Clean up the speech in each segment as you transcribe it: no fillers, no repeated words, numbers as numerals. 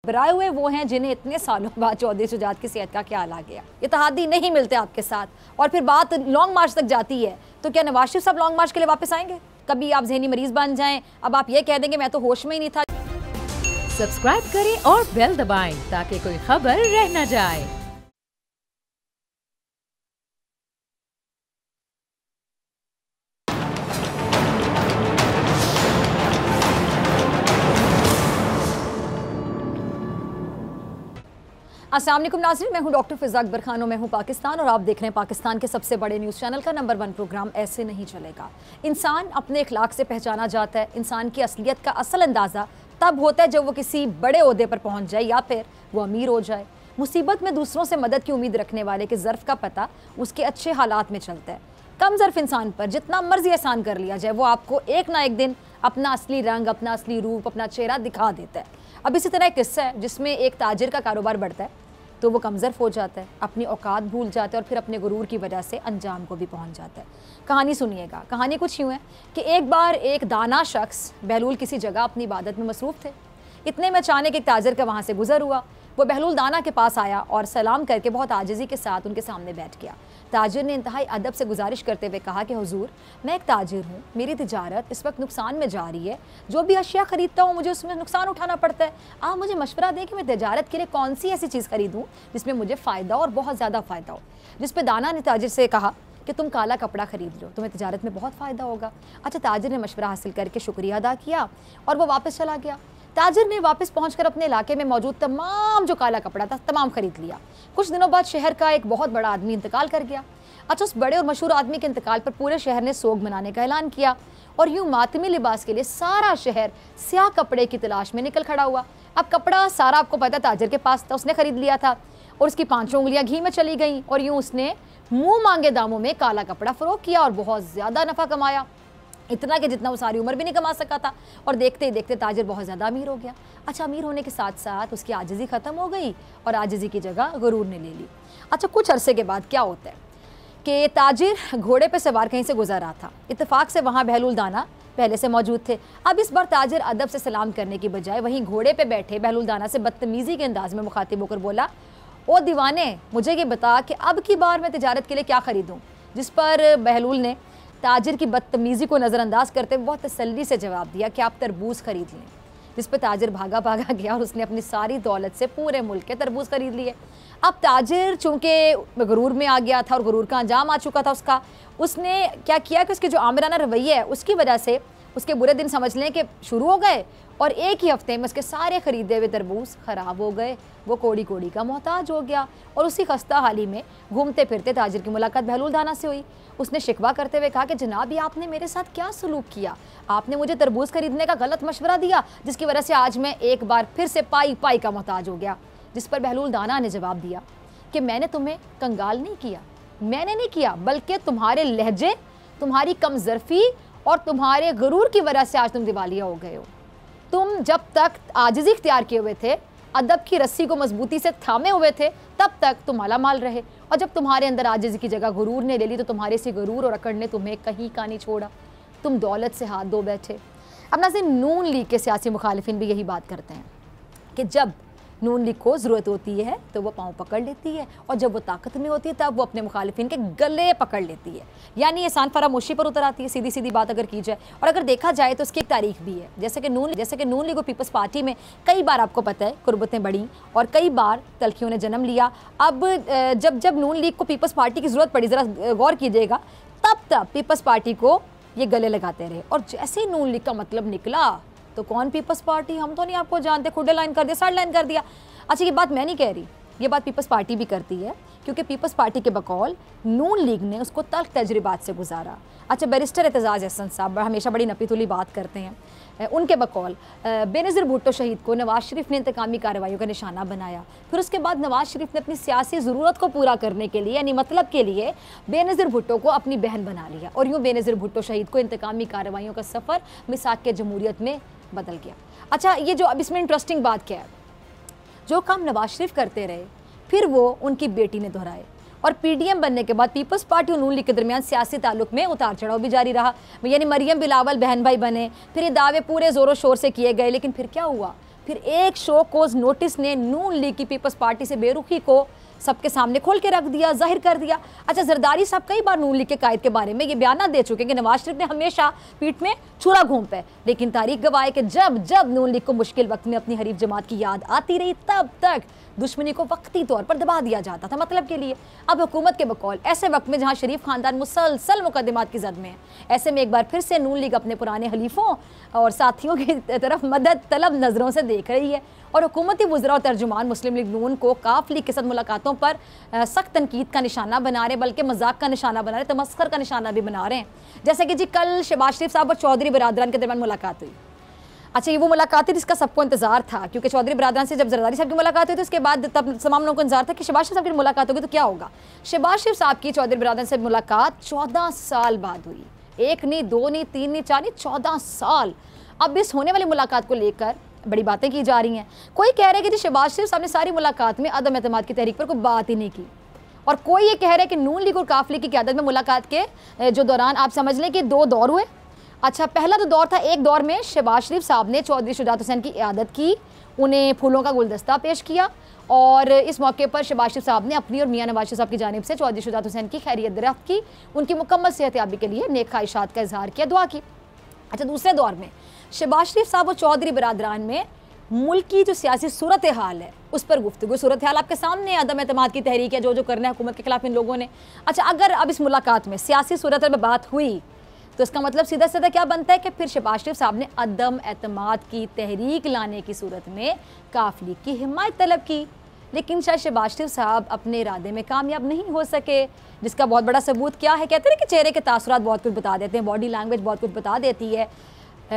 घबराए हुए वो हैं जिन्हें इतने सालों बाद चौधरी शुजात की सेहत का ख्याल आ गया। इत्तेहादी नहीं मिलते आपके साथ और फिर बात लॉन्ग मार्च तक जाती है, तो क्या नवाज शरीफ साहब लॉन्ग मार्च के लिए वापस आएंगे? कभी आप जहनी मरीज बन जाएं, अब आप ये कह देंगे मैं तो होश में ही नहीं था। सब्सक्राइब करें और बेल दबाएं ताकि कोई खबर रह न जाए। अस्सलाम वालेकुम नाज़रीन, मैं हूं डॉक्टर फिज़ा अकबर खान और मैं हूं पाकिस्तान और आप देख रहे हैं पाकिस्तान के सबसे बड़े न्यूज़ चैनल का नंबर 1 प्रोग्राम ऐसे नहीं चलेगा। इंसान अपने अखलाक से पहचाना जाता है। इंसान की असलियत का असल अंदाज़ा तब होता है जब वो किसी बड़े ओहदे पर पहुंच जाए या फिर वो अमीर हो जाए। मुसीबत में दूसरों से मदद की उम्मीद रखने वाले के ज़र्फ़ का पता उसके अच्छे हालात में चलता है। कम ज़र्फ़ इंसान पर जितना मर्जी एहसान कर लिया जाए, वो आपको एक ना एक दिन अपना असली रंग, अपना असली रूप, अपना चेहरा दिखा देता है। अब इसी तरह एक किस्सा है जिसमें एक ताजिर का कारोबार बढ़ता है तो वो कमज़र्फ़ हो जाता है, अपनी औकात भूल जाता है और फिर अपने गुरूर की वजह से अंजाम को भी पहुंच जाता है। कहानी सुनिएगा। कहानी कुछ यूँ है कि एक बार एक दाना शख्स बहलूल किसी जगह अपनी इबादत में मसरूफ़ थे। इतने में अचानक एक ताजिर का वहाँ से गुजर हुआ। वो बहलूल दाना के पास आया और सलाम करके बहुत आजिज़ी के साथ उनके सामने बैठ गया। ताजिर ने इंतहाई अदब से गुजारिश करते हुए कहा कि हुजूर, मैं एक ताजिर हूँ, मेरी तिजारत इस वक्त नुकसान में जा रही है। जो भी अशिया ख़रीदता हूँ मुझे उसमें नुकसान उठाना पड़ता है। आप मुझे मशवरा दें कि मैं तिजारत के लिए कौन सी ऐसी चीज़ खरीदूँ जिसमें मुझे फ़ायदा और बहुत ज़्यादा फ़ायदा हो। जिस पर दाना ने ताजिर से कहा कि तुम काला कपड़ा खरीद लो, तुम्हें तिजारत में बहुत फ़ायदा होगा। अच्छा, ताजिर ने मशवरा हासिल करके शुक्रिया अदा किया और वो वापस चला गया। ताजिर ने वापस पहुंचकर अपने इलाके में मौजूद तमाम जो काला कपड़ा था तमाम खरीद लिया। कुछ दिनों बाद शहर का एक बहुत बड़ा आदमी इंतकाल कर गया। अच्छा, उस बड़े और मशहूर आदमी के इंतकाल पर पूरे शहर ने सोग मनाने का ऐलान किया और यूं मातमी लिबास के लिए सारा शहर स्याह कपड़े की तलाश में निकल खड़ा हुआ। अब कपड़ा सारा आपको पता ताजिर के पास था, उसने खरीद लिया था और उसकी 5 उंगलियां घी में चली गईं और यूं उसने मुंह मांगे दामों में काला कपड़ा फरोख्त किया और बहुत ज़्यादा नफ़ा कमाया, इतना कि जितना वो सारी उम्र भी नहीं कमा सका था। और देखते ही देखते ताजिर बहुत ज़्यादा अमीर हो गया। अच्छा, अमीर होने के साथ साथ उसकी आजिज़ी ख़त्म हो गई और आजिज़ी की जगह गुरूर ने ले ली। अच्छा, कुछ अरसे के बाद क्या होता है कि ताजिर घोड़े पे सवार कहीं से गुजर रहा था। इत्तेफाक से वहाँ बहलूल दाना पहले से मौजूद थे। अब इस बार ताजिर अदब से सलाम करने की बजाय वहीं घोड़े पे बैठे बहलूल दाना से बदतमीज़ी के अंदाज में मुखातिब होकर बोला, ओ दीवाने, मुझे ये बता कि अब की बार मैं तिजारत के लिए क्या ख़रीदूँ। जिस पर बहलूल ने ताजिर की बदतमीज़ी को नज़रअंदाज करते हुए बहुत तसल्ली से जवाब दिया कि आप तरबूज खरीद लें। जिस पर ताजिर भागा भागा गया और उसने अपनी सारी दौलत से पूरे मुल्क के तरबूज खरीद लिए। अब ताजिर चूँकि गुरूर में आ गया था और गुरूर का अंजाम आ चुका था उसका, उसने क्या किया कि उसके जो आमिराना रवैया है उसकी वजह से उसके बुरे दिन समझ लें कि शुरू हो गए और एक ही हफ्ते में उसके सारे ख़रीदे हुए तरबूज ख़राब हो गए। वो कोड़ी कोड़ी का मोहताज हो गया और उसी खस्ता हाली में घूमते फिरते ताजिर की मुलाकात बहलूल दाना से हुई। उसने शिकवा करते हुए कहा कि जनाब, ये आपने मेरे साथ क्या सलूक किया? आपने मुझे तरबूज खरीदने का गलत मशवरा दिया जिसकी वजह से आज मैं एक बार फिर से पाई पाई का मोहताज हो गया। जिस पर बहलूल दाना ने जवाब दिया कि मैंने तुम्हें कंगाल नहीं किया, मैंने नहीं किया, बल्कि तुम्हारे लहजे, तुम्हारी कमज़र्फ़ी और तुम्हारे गुरूर की वजह से आज तुम दिवालिया हो गए हो। तुम जब तक आजिज़ी इख्तियार किए हुए थे, अदब की रस्सी को मजबूती से थामे हुए थे, तब तक तुम माला माल रहे और जब तुम्हारे अंदर आजिज़ी की जगह गुरूर ने ले ली तो तुम्हारे इसी गुरूर और अकड़ ने तुम्हें कहीं का नहीं छोड़ा। तुम दौलत से हाथ धो बैठे। अब नाज़रीन, नून लीग के सियासी मुखालिफिन भी यही बात करते हैं कि जब नून लीग को ज़रूरत होती है तो वो पाँव पकड़ लेती है और जब वो ताकत में होती है तब वो अपने मुखालिफिन के गले पकड़ लेती है। यानी एहसान फरामोशी पर उतर आती है, सीधी सीधी बात अगर की जाए। और अगर देखा जाए तो उसकी एक तारीख भी है। जैसे कि नून लीग और पीपल्स पार्टी में कई बार आपको पता है कुर्बतें बढ़ी और कई बार तलखियों ने जन्म लिया। अब जब नून लीग को पीपल्स पार्टी की ज़रूरत पड़ी, ज़रा गौर कीजिएगा, तब पीपल्स पार्टी को ये गले लगाते रहे और जैसे ही नून लीग का मतलब निकला तो कौन पीपल्स पार्टी, हम तो नहीं आपको जानते, खुडे लाइन कर दिया, साइड लाइन कर दिया। अच्छा, ये बात मैं नहीं कह रही, ये बात पीपल्स पार्टी भी करती है क्योंकि पीपल्स पार्टी के बकौल नून लीग ने उसको तल्ख तजर्बात से गुजारा। अच्छा, बैरिस्टर एतजाज़ अहसन साहब हमेशा बड़ी नपी तुली बात करते हैं। उनके बकौल बेनज़ीर भुट्टो शहीद को नवाज शरीफ ने इंतकामी कार्रवाइयों का निशाना बनाया। फिर उसके बाद नवाज शरीफ ने अपनी सियासी ज़रूरत को पूरा करने के लिए, यानी मतलब के लिए, बेनज़ीर भुट्टो को अपनी बहन बना लिया और यूँ बेनज़ीर भुट्टो शहीद को इंतकामी कार्रवाइयों का सफ़र मिसाक के जमहूरियत में बदल गया। अच्छा, ये जो अब इसमें इंटरेस्टिंग बात क्या है, जो काम नवाज शरीफ करते रहे फिर वो उनकी बेटी ने दोहराए और पीडीएम बनने के बाद पीपल्स पार्टी और नून लीग के दरमियान सियासी ताल्लुक में उतार चढ़ाव भी जारी रहा। यानी मरियम बिलावल बहन भाई बने, फिर ये दावे पूरे ज़ोरों शोर से किए गए, लेकिन फिर क्या हुआ? फिर एक शो कोज नोटिस ने नून लीग की पीपल्स पार्टी से बेरुखी को सबके सामने खोल के रख दिया, जाहिर कर दिया। अच्छा, जरदारी साहब कई बार नून लीग के कायद के बारे में ये बयान दे चुके हैं कि नवाज शरीफ ने हमेशा पीठ में छुरा घूमता है, लेकिन तारीख गवाह है कि जब जब नून लीग को मुश्किल वक्त में अपनी हरीफ जमात की याद आती रही, तब तक दुश्मनी को वक्ती तौर पर दबा दिया जाता था, मतलब के लिए। अब हुकूमत के बकौल ऐसे वक्त में जहां शरीफ खानदान मुसलसल मुकदमात की जद में है, ऐसे में एक बार फिर से नून लीग अपने पुराने हलीफों और साथियों की तरफ मदद तलब नजरों से देख रही है और हुकूमती वज़रा और तर्जुमान मुस्लिम लीग नून को काफ लीग के साथ मुलाकातों पर सख्त तनकीद का निशाना बना रहे, बल्कि मजाक का निशाना बना रहे, तमस्खर का निशाना भी बना रहे हैं। जैसे कि जी कल शहबाज शरीफ साहब और चौधरी बिरादरान के दरमियान मुलाकात हुई। अच्छा, ये वो मुलाकात थी जिसका सबको इंतजार था, क्योंकि चौधरी बिरादरान से जब जरदारी साहब की मुलाकात हुई तो उसके बाद तब तमाम लोगों को इंतजार था कि शहबाज शरीफ साहब की मुलाकात होगी तो क्या होगा। शहबाज शरीफ साहब की चौधरी बिरादरान से मुलाकात 14 साल बाद हुई, एक नहीं, दो नहीं, तीन नहीं, चार नहीं, 14 साल। अब इस होने वाली मुलाकात को लेकर बड़ी बातें की जा रही हैं। कोई कह रहा है कि शहबाज शरीफ साहब ने सारी मुलाकात में अदम एतमाद की तहरीक पर कोई बात ही नहीं की, और कोई ये कह रहा है कि नून लीग और काफ लीग की क़यादत में मुलाकात के जो दौरान आप समझ लें कि 2 दौर हुए। अच्छा, पहला तो दौर था, एक दौर में शहबाज शरीफ साहब ने चौधरी शुजात हुसैन की क़यादत की, उन्हें फूलों का गुलदस्ता पेश किया, और इस मौके पर शहबाज शरीफ साहब ने अपनी और मियां नवाज शरीफ साहब की जानिब से चौधरी शुजात हुसैन की खैरियत दरियाफ्त की, उनकी मुकम्मल सेहतयाबी के लिए नेक ख्वाहिशात का इजहार किया, दुआ की। अच्छा, दूसरे दौर में शहबाज शरीफ साहब और चौधरी बिरादरान में मुल्क की जो सियासी सूरत हाल है उस पर गुफ्तगू। सूरत हाल आपके सामने, अदम एतमाद की तहरीक है, जो करना है हुकूमत के खिलाफ इन लोगों ने। अच्छा, अगर अब इस मुलाकात में सियासी सूरत में बात हुई तो इसका मतलब सीधा सीधा क्या बनता है कि फिर शहबाज शरीफ साहब ने अदम एतमाद की तहरीक लाने की सूरत में काफ लीग की हिमायत तलब की, लेकिन शायद शहबाज शरीफ साहब अपने इरादे में कामयाब नहीं हो सके, जिसका बहुत बड़ा सबूत क्या है। कहते हैं कि चेहरे के तासुरात बहुत कुछ बता देते हैं, बॉडी लैंग्वेज बहुत कुछ बता देती है।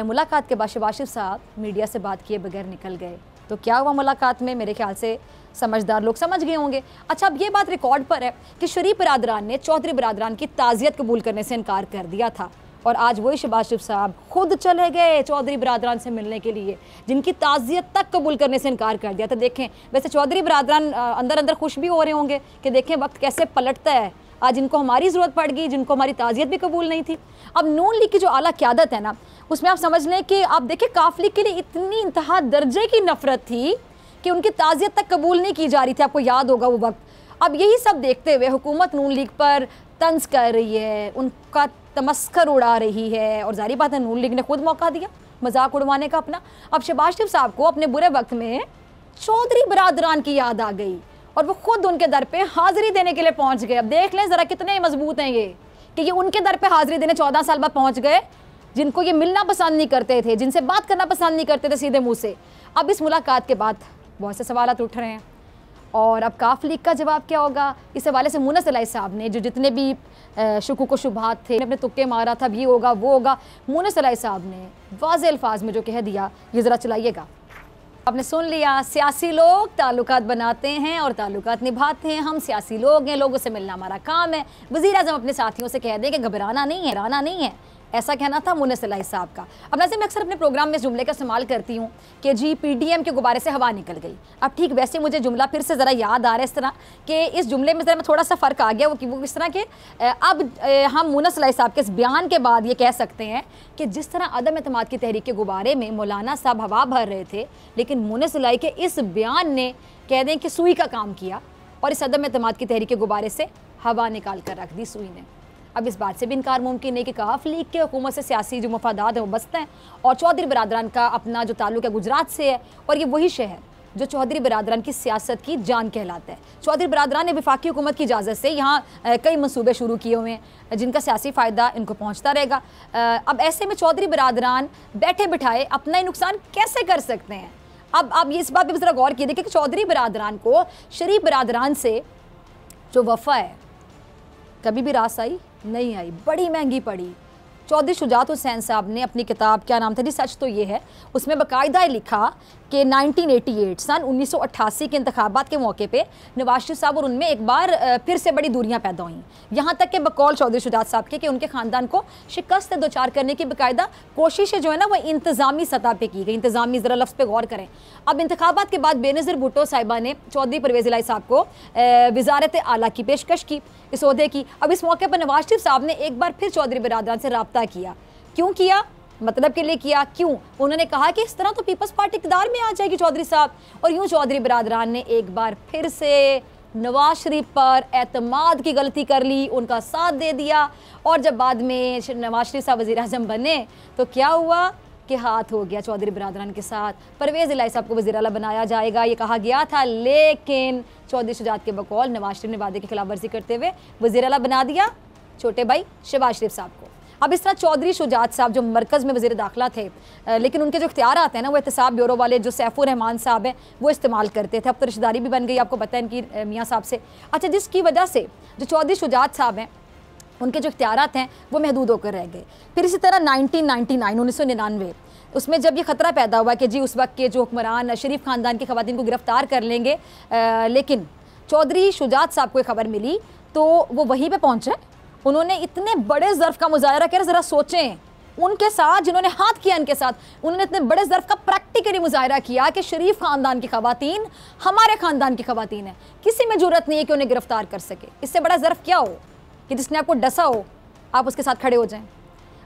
मुलाकात के बाद शहबाज शरीफ साहब मीडिया से बात किए बगैर निकल गए, तो क्या हुआ मुलाकात में, मेरे ख्याल से समझदार लोग समझ गए होंगे। अच्छा, अब ये बात रिकॉर्ड पर है कि शरीफ बिरादरान ने चौधरी बिरादरान की ताज़ियत कबूल करने से इनकार कर दिया था, और आज वही शहबाज शरीफ साहब खुद चले गए चौधरी बिरादरान से मिलने के लिए, जिनकी ताज़ियत तक कबूल करने से इनकार कर दिया था। देखें, वैसे चौधरी बिरादरान अंदर अंदर खुश भी हो रहे होंगे कि देखें वक्त कैसे पलटता है, आज इनको हमारी ज़रूरत पड़ गई, जिनको हमारी ताज़ियत भी कबूल नहीं थी। अब नून लीग की जो आला क़यादत है ना, उसमें आप समझ लें कि आप देखें काफ लीग के लिए इतनी इंतहा दर्जे की नफरत थी कि उनकी ताज़ियत तक कबूल नहीं की जा रही थी, आपको याद होगा वो वक्त। अब यही सब देखते हुए हुकूमत नून लीग पर तंज कर रही है, उनका तमस्कर उड़ा रही है, और जारी बात है नून लीग ने खुद मौका दिया मजाक उड़वाने का अपना। अब शहबाज शरीफ साहब को अपने बुरे वक्त में चौधरी बिरादरान की याद आ गई और वो खुद उनके दर पे हाजिरी देने के लिए पहुंच गए। अब देख लें ज़रा कितने मजबूत हैं ये, कि ये उनके दर पे हाजिरी देने 14 साल बाद पहुंच गए, जिनको ये मिलना पसंद नहीं करते थे, जिनसे बात करना पसंद नहीं करते थे सीधे मुंह से। अब इस मुलाकात के बाद बहुत से सवालात उठ रहे हैं, और अब काफ लीग का जवाब क्या होगा, इस हवाले से मुनस इलाही साहब ने जो जितने भी शुकूक व शुबहात थे, अपने तुक्के मारा था, ये होगा वो होगा, मुनस इलाही साहब ने वाज़ेह अल्फाज में जो कह दिया, ये ज़रा चलाइएगा। आपने सुन लिया, सियासी लोग ताल्लुकात बनाते हैं और ताल्लुकात निभाते हैं, हम सियासी लोग हैं, लोगों से मिलना हमारा काम है। वज़ीर आज़म अपने साथियों से कह दें कि घबराना नहीं है, राना नहीं है, ऐसा कहना था मुनस इलाही साहब का। अब वैसे मैं अक्सर अपने प्रोग्राम में इस जुमले का इस्तेमाल करती हूँ कि जी PDM के गुब्बारे से हवा निकल गई। अब ठीक वैसे मुझे जुमला फिर से ज़रा याद आ रहा है इस तरह कि इस जुमले में ज़रा मैं थोड़ा सा फ़र्क आ गया, वो इस तरह के अब हम मुनस इलाही साहब के इस बयान के बाद ये कह सकते हैं कि जिस तरह अदम एतमाद की तहरीक के गुब्बारे में मौलाना साहब हवा भर रहे थे, लेकिन मुनस इलाही के इस बयान ने कह दें कि सुई का काम किया और इस अदम एतमाद की तहरीक के गुब्बारे से हवा निकाल कर रख दी सुई ने। अब इस बात से भी इनकार मुमकिन है कि काफ लीग के हुकूमत से सियासी जो मफादात हैं वो बसते हैं, और चौधरी बिरादरान का अपना जो ताल्लुक है गुजरात से है, और ये वही शहर जो चौधरी बिरादरान की सियासत की जान कहलाता है। चौधरी बिरादरान ने वफाकी हुकूमत की इजाज़त से यहाँ कई मनसूबे शुरू किए हुए हैं जिनका सियासी फ़ायदा इनको पहुँचता रहेगा। अब ऐसे में चौधरी बिरादरान बैठे बिठाए अपना ही नुकसान कैसे कर सकते हैं। अब इस बात पर ज़रा गौर कीजिए कि चौधरी बिरादरान को शरीफ बिरादरान से जो वफ़ा है कभी भी रास आई नहीं आई, बड़ी महंगी पड़ी। चौधरी शुजात हुसैन साहब ने अपनी किताब, क्या नाम था जी, सच तो ये है, उसमें बाकायदा लिखा कि 1988 सन 1988 के इंतखाबात के मौके पे नवाज शरीफ साहब और उनमें एक बार फिर से बड़ी दूरियां पैदा हुई, यहाँ तक कि बकौल चौधरी शुजात साहब के कि उनके ख़ानदान को शिकस्त दो चार करने की बाकायदा कोशिशें जो है ना वो इंतज़ामी सतह पे की गई। इंतज़ामी ज़रा लफ्ज़ पे गौर करें। अब इंतखाबात के बाद बेनज़ीर भुट्टो साहिबा ने चौधरी परवेज़ इलाही साहब को वज़ारत आला की पेशकश की इस ओहदे की। अब इस मौके पर नवाज शरीफ साहब ने एक बार फिर चौधरी बिरादरान से रब्ता किया। क्यों किया? मतलब के लिए किया। क्यों? उन्होंने कहा कि इस तरह तो पीपल्स पार्टी इक़्तिदार में आ जाएगी चौधरी साहब। और यूं चौधरी बिरादरान ने एक बार फिर से नवाज शरीफ पर एतमाद की गलती कर ली, उनका साथ दे दिया। और जब बाद में नवाज शरीफ साहब वज़ीर आज़म बने तो क्या हुआ कि हाथ हो गया चौधरी बिरादरान के साथ। परवेज़ इलाही साहब को वज़ीर आला बनाया जाएगा ये कहा गया था, लेकिन चौधरी शुजात के बकौल नवाज शरीफ ने वादे की खिलाफ वर्जी करते हुए वज़ीर आला बना दिया छोटे भाई शहबाज शरीफ साहब को। अब इस तरह चौधरी शुजात साहब जो मरकज़ में वज़ीर दाखिला थे, लेकिन उनके जो इख्तियार आते हैं ना वो एहतसाब ब्यूरो वाले जो सैफुर रहमान साहब हैं वो इस्तेमाल करते थे। अब तो रिश्तेदारी भी बन गई, आपको पता है इनकी मियाँ साहब से। अच्छा, जिसकी वजह से जो चौधरी शुजात साहब हैं उनके जो इख्तियारात हैं वो महदूद होकर रह गए। फिर इसी तरह 1999 उसमें जब ये ख़तरा पैदा हुआ कि जी उस वक्त के जो हुक्मरान शरीफ ख़ानदान की ख़वातीन को गिरफ़्तार कर लेंगे, लेकिन चौधरी शुजात साहब को खबर मिली तो वो वहीं पे पहुँचे। उन्होंने इतने बड़े ज़र्फ़ का मुजाहरा किया, ज़रा सोचें, उनके साथ जिन्होंने हाथ किया इनके साथ, उन्होंने इतने बड़े ज़र्फ़ का प्रैक्टिकली मुजाहरा किया कि शरीफ ख़ानदान की ख़वातीन हमारे ख़ानदान की ख़वातीन है, किसी में ज़रूरत नहीं है कि उन्हें गिरफ़्तार कर सके। इससे बड़ा ज़र्फ़ क्या हो कि जिसने आपको डसा हो आप उसके साथ खड़े हो जाएं।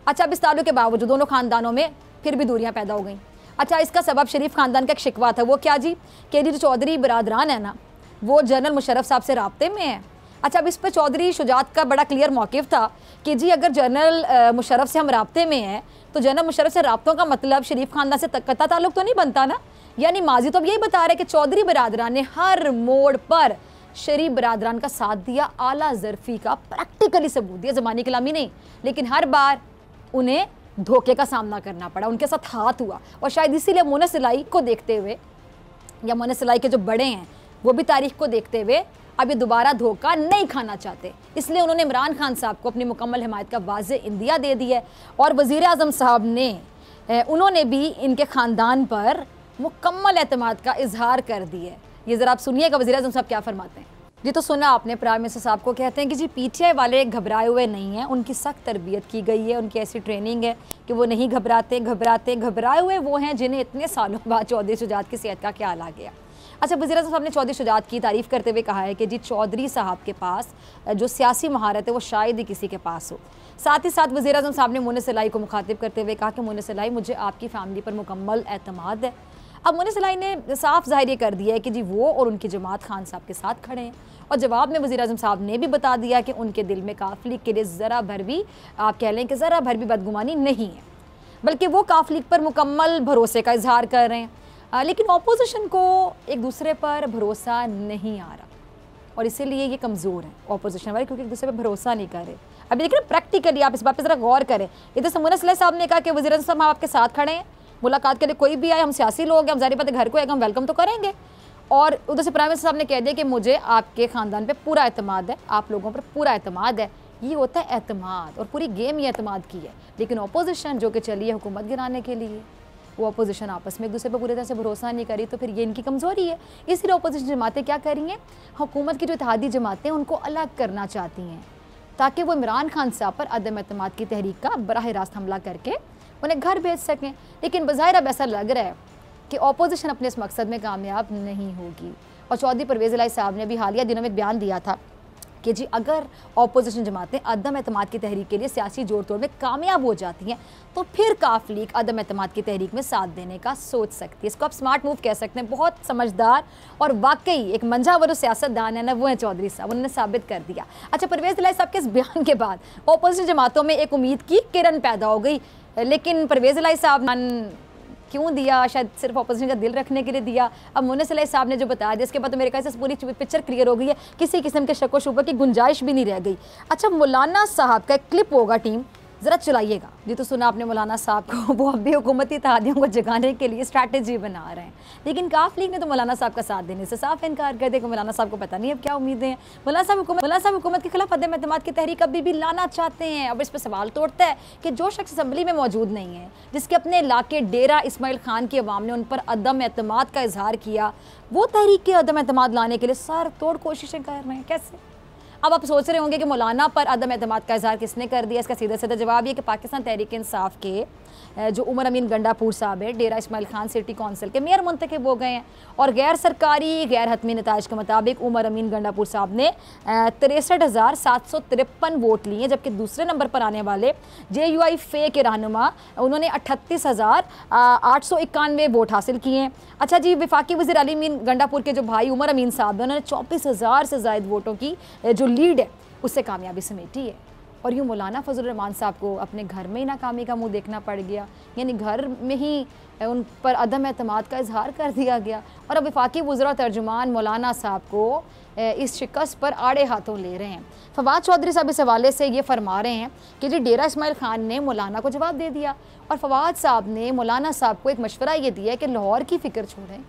अच्छा, अब इस ताल्लुक़ के बावजूद दोनों ख़ानदानों में फिर भी दूरियां पैदा हो गई। अच्छा, इसका सबब शरीफ ख़ानदान का एक शिकवा था, वो क्या जी कि जो चौधरी बिरादरान है ना वो जनरल मुशर्रफ साहब से राब्ते में है। अच्छा, अब इस पर चौधरी शुजात का बड़ा क्लियर मौक़िफ़ था कि जी अगर जनरल मुशर्रफ से हम राब्ते में हैं तो जनरल मुशर्रफ से राब्तों का मतलब शरीफ ख़ानदान से कत्ता ताल्लुक़ तो नहीं बनता ना। यानी माजी तो अब यही बता रहे हैं कि चौधरी बिरादरान ने हर मोड़ पर शरीफ बिरादरान का साथ दिया, आला ज़र्फ़ी का प्रैक्टिकली सबूत दिया, ज़मानी कलामी नहीं, लेकिन हर बार उन्हें धोखे का सामना करना पड़ा, उनके साथ हाथ हुआ। और शायद इसीलिए मोनस इलाही को देखते हुए या मोनस इलाही के जो बड़े हैं वो भी तारीख को देखते हुए अब ये दोबारा धोखा नहीं खाना चाहते, इसलिए उन्होंने इमरान खान साहब को अपनी मुकम्मल हिमायत का वाज़े इंदिया दे दी है। और वज़ीर आज़म साहब ने उन्होंने भी इनके ख़ानदान पर मुकम्मल एतमाद का इजहार कर दिया है। ये ज़रा आप सुनिएगा वज़ीर आज़म साहब क्या फरमाते हैं। जी तो सुना आपने, प्राइम मिनिस्टर साहब को कहते हैं कि जी पीटीआई वाले घबराए हुए नहीं हैं, उनकी सख्त तरबियत की गई है, उनकी ऐसी ट्रेनिंग है कि वो नहीं घबराए हुए वो हैं जिन्हें इतने सालों बाद चौधरी शुजात की सेहत का ख्याल आ गया। अच्छा, वज़ीर आज़म साहब ने चौधरी शुजात की तारीफ़ करते हुए कहा है कि जी चौधरी साहब के पास जो सियासी महारत है वो शायद ही किसी के पास हो। साथ ही साथ वज़ीर आज़म साहब ने मोनस इलाही को मुखातिब करते हुए कहा कि मोनस इलाही, मुझे आपकी फ़ैमिली पर मुकम्मल एतमाद है। अब मोनस इलाही ने साफ ज़ाहिर ये कर दिया है कि जी वो और उनकी जमात खान साहब के साथ खड़े हैं। और जवाब में वज़ीर आज़म साहब ने भी बता दिया कि उनके दिल में काफ लीग के लिए ज़रा भर भी, आप कह लें कि ज़रा भर भी बदगुमानी नहीं है, बल्कि वो काफ लीग पर मुकम्मल भरोसे का इजहार कर रहे हैं। लेकिन अपोजिशन को एक दूसरे पर भरोसा नहीं आ रहा और इसीलिए ये कमज़ोर है अपोजिशन वाले, क्योंकि एक दूसरे पर भरोसा नहीं कर रहे। अभी देखिए प्रैक्टिकली आप इस बात पर ज़रा गौर करें। इधर से मोनस इलाही साहब ने कहा कि वज़ीर आज़म साहब हम आपके साथ खड़े हैं, मुलाकात के लिए कोई भी आए, हम सियासी लोग हैं, हम ज़ाहिर बात है घर को आएगा हम वेलकम तो करेंगे। और उधर से प्राइम मिनिस्टर साहब ने कह दिया कि मुझे आपके ख़ानदान पे पूरा एतमाद है, आप लोगों पर पूरा एतमाद है। ये होता है एतमाद, और पूरी गेम ये एतमाद की है। लेकिन अपोजिशन जो कि चली है हुकूमत गिराने के लिए, वो अपोजिशन आपस में एक दूसरे पर पूरी तरह से भरोसा नहीं करी, तो फिर ये इनकी कमज़ोरी है। इसलिए अपोजिशन जमातें क्या कर रही हैं, हुकूमत की जो इत्तेहादी जमातें उनको अलग करना चाहती हैं ताकि वो इमरान खान साहब पर अदम एतमाद की तहरीक का बराह रास्त हमला करके उन्हें घर भेज सकें। लेकिन बज़ाहिर अब ऐसा लग रहा है कि अपोजिशन अपने इस मकसद में कामयाब नहीं होगी। और चौधरी परवेज़ इलाही साहब ने भी हालिया दिनों में एक बयान दिया था कि जी अगर अपोजिशन जमातें अदम एतमाद की तहरीक के लिए सियासी जोड़ तोड़ में कामयाब हो जाती हैं तो फिर काफ लीग अदम एतमाद की तहरीक में साथ देने का सोच सकती है। इसको आप स्मार्ट मूव कह सकते हैं। बहुत समझदार और वाकई एक मंझावर सियासतदान है ना, वो है चौधरी साहब, उन्होंने साबित कर दिया। अच्छा, परवेज़ इलाही साहब के इस बयान के बाद अपोजिशन जमातों में एक उम्मीद की किरण पैदा हो गई, लेकिन परवेज़ इलाही साहब क्यों दिया, शायद सिर्फ अपोजिशन का दिल रखने के लिए दिया। अब मोनस इलाही साहब ने जो बताया जिसके बाद तो मेरे ख्याल से पूरी पिक्चर क्लियर हो गई है, किसी किस्म के शक व शुबा की गुंजाइश भी नहीं रह गई। अच्छा, मौलाना साहब का एक क्लिप होगा, टीम ज़रा चलाइएगा। जी तो सुना आपने मौलाना साहब को, वो अब भी हुकूमती इत्तेहादियों को जगाने के लिए स्ट्रैटेजी बना रहे हैं, लेकिन काफ लीग ने तो मौलाना साहब का साथ देने से साफ इनकार कर दिया कि मौलाना साहब को पता नहीं अब क्या उम्मीदें हैं। मौलाना साहब हुकूमत के खिलाफ अदम एतमाद की तहरीक अभी भी लाना चाहते हैं। अब इस पर सवाल तोड़ता है कि जो शख्स असम्बली में मौजूद नहीं है, जिसके अपने इलाके डेरा इस्माइल खान की अवाम ने उन पर अदम एतमाद का इजहार किया, वो तहरीक के अदम एतमाद लाने के लिए सर तोड़ कोशिशें कर रहे हैं। कैसे? अब आप सोच रहे होंगे कि मौलाना पर अदम एतमाद का इजहार किसने कर दिया। इसका सीधा सीधा जवाब ये कि पाकिस्तान तहरीक इंसाफ के जो उमर अमीन गंडापुर साहब है, डेरा इस्माइल खान सिटी कौंसिल के मेयर मुंतखब हो गए हैं और गैर सरकारी गैर हतमी नताइज के मुताबिक उमर अमीन गंडापुर साहब ने 63,753 वोट लिए, जबकि दूसरे नंबर पर आने वाले JUI फे के रहनुमा उन्होंने 38,891 वोट हासिल किए हैं। अच्छा जी, वफाकी वज़ीर अली अमीन गंडापुर के जो भाई उमर अमीन साहब हैं उन्होंने 24,000 से ज़ायद वोटों की जो लीड है उससे कामयाबी समेटी है। और यूँ मौलाना फजल रहमान साहब को अपने घर में ही नाकामी का मुंह देखना पड़ गया, यानी घर में ही उन पर अदम एतमाद का इजहार कर दिया गया। और अब वफाकी वज़रा तर्जुमान मौलाना साहब को इस शिकस्त पर आड़े हाथों ले रहे हैं। फवाद चौधरी साहब इस हवाले से ये फरमा रहे हैं कि जी डेरा इस्माइल खान ने मौलाना को जवाब दे दिया और फवाद साहब ने मौलाना साहब को एक मशवरा ये दिया कि लाहौर की फ़िक्र छोड़ें,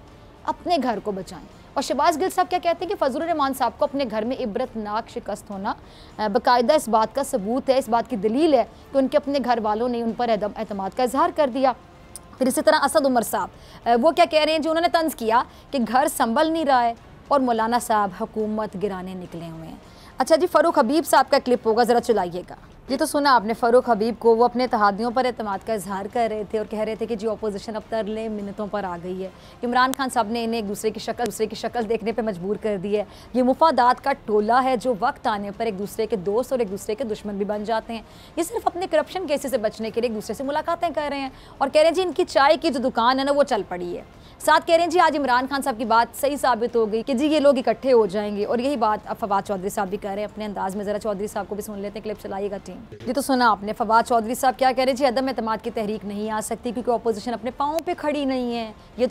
अपने घर को बचाएं। और शहबाज गिल साहब क्या कहते हैं कि फजल रहमान साहब को अपने घर में इबरतनाक शिकस्त होना बाकायदा इस बात का सबूत है, इस बात की दलील है कि उनके अपने घर वालों ने उन पर एतमाद का इजहार कर दिया। फिर इसी तरह असद उमर साहब वो क्या कह रहे हैं जी, उन्होंने तंज किया कि घर संभल नहीं रहा है और मौलाना साहब हुकूमत गिराने निकले हुए हैं। अच्छा जी, फ़ारूक हबीब साहब का क्लिप होगा, ज़रा चलाइएगा। ये तो सुना आपने फ़ारूक हबीब को, वो अपने इत्तेहादियों पर एतमाद का इजहार कर रहे थे और कह रहे थे कि जी अपोजिशन अब तरले मिन्नतों पर आ गई है। इमरान खान साहब ने इन्हें एक दूसरे की शक्ल देखने पर मजबूर कर दी है। ये मुफादात का टोला है जो वक्त आने पर एक दूसरे के दोस्त और एक दूसरे के दुश्मन भी बन जाते हैं। ये सिर्फ अपने करप्शन केसेस से बचने के लिए एक दूसरे से मुलाकातें कर रहे हैं और कह रहे हैं जी इनकी चाय की जो दुकान है ना वो चल पड़ी है। साथ कह रहे हैं जी आज इमरान खान साहब की बात सही साबित हो गई कि जी ये लोग इकट्ठे हो जाएंगे और यही बात अब फवाद चौधरी साहब भी कह रहे हैं अपने अंदाज में। ज़रा चौधरी साहब को भी सुन लेते हैं, क्लिप चलाइएगा टीम। ये तो सुना आपने, फवाद चौधरी साहब क्या कह रहे हैं जी अदम एतमाद की तहरीक नहीं आ सकती क्योंकि अपोजिशन अपने पाँव पे खड़ी नहीं है, ये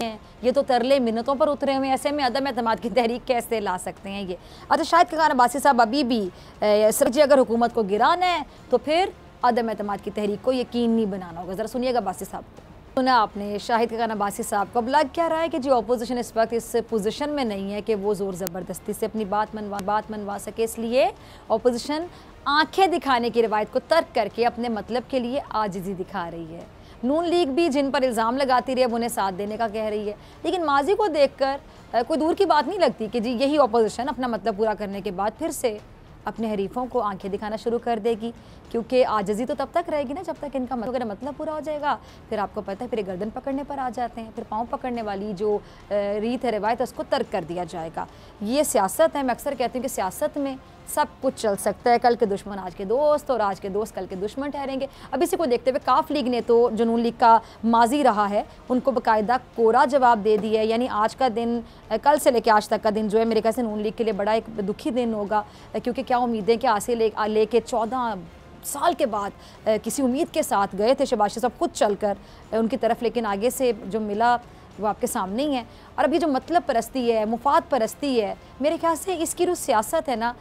तो तरले मिन्नतों पर उतरे हुए हैं, ऐसे में अदम एतमाद की तहरीक कैसे ला सकते हैं ये। अच्छा, शाहिद खान अब्बासी साहब अभी भी सर जी अगर हुकूमत को गिराना है तो फिर अदम एतमाद की तहरीक को यकीनी बनाना होगा। ज़रा सुनिएगा अब्बासी साहब को। सुना आपने शाहिद खान अब्बासी साहब को। अब लग क्या रहा है कि जो अपोजिशन इस वक्त इस पोजीशन में नहीं है कि वो ज़ोर ज़बरदस्ती से अपनी बात मनवा सके, इसलिए अपोजिशन आंखें दिखाने की रवायत को तर्क करके अपने मतलब के लिए आजिज़ी दिखा रही है। नून लीग भी जिन पर इल्ज़ाम लगाती रही है उन्हें साथ देने का कह रही है, लेकिन माजी को देखकर कोई दूर की बात नहीं लगती कि जी यही अपोजिशन अपना मतलब पूरा करने के बाद फिर से अपने हरीफों को आंखें दिखाना शुरू कर देगी, क्योंकि आजिज़ी तो तब तक रहेगी ना जब तक इनका मतलब पूरा हो जाएगा। फिर आपको पता है फिर गर्दन पकड़ने पर आ जाते हैं, फिर पाँव पकड़ने वाली जो रीत है रवायत है उसको तर्क कर दिया जाएगा। ये सियासत है। मैं अक्सर कहती हूँ कि सियासत में सब कुछ चल सकता है, कल के दुश्मन आज के दोस्त और आज के दोस्त कल के दुश्मन ठहरेंगे। अब इसी को देखते हुए काफ लीग ने तो जो नून लीग का माजी रहा है उनको बाकायदा कोरा जवाब दे दिया है। यानी आज का दिन, कल से लेकर आज तक का दिन जो है मेरे ख्याल से नून लीग के लिए बड़ा एक दुखी दिन होगा, क्योंकि क्या उम्मीदें कि आज से लेके 14 साल के बाद किसी उम्मीद के साथ गए थे शहबाज साहब खुद चलकर उनकी तरफ, लेकिन आगे से जो मिला वो आपके सामने ही है। और अभी जो मतलब परस्ती है, मुफाद परस्ती है, मेरे ख्याल से इसकी जो सियासत है ना,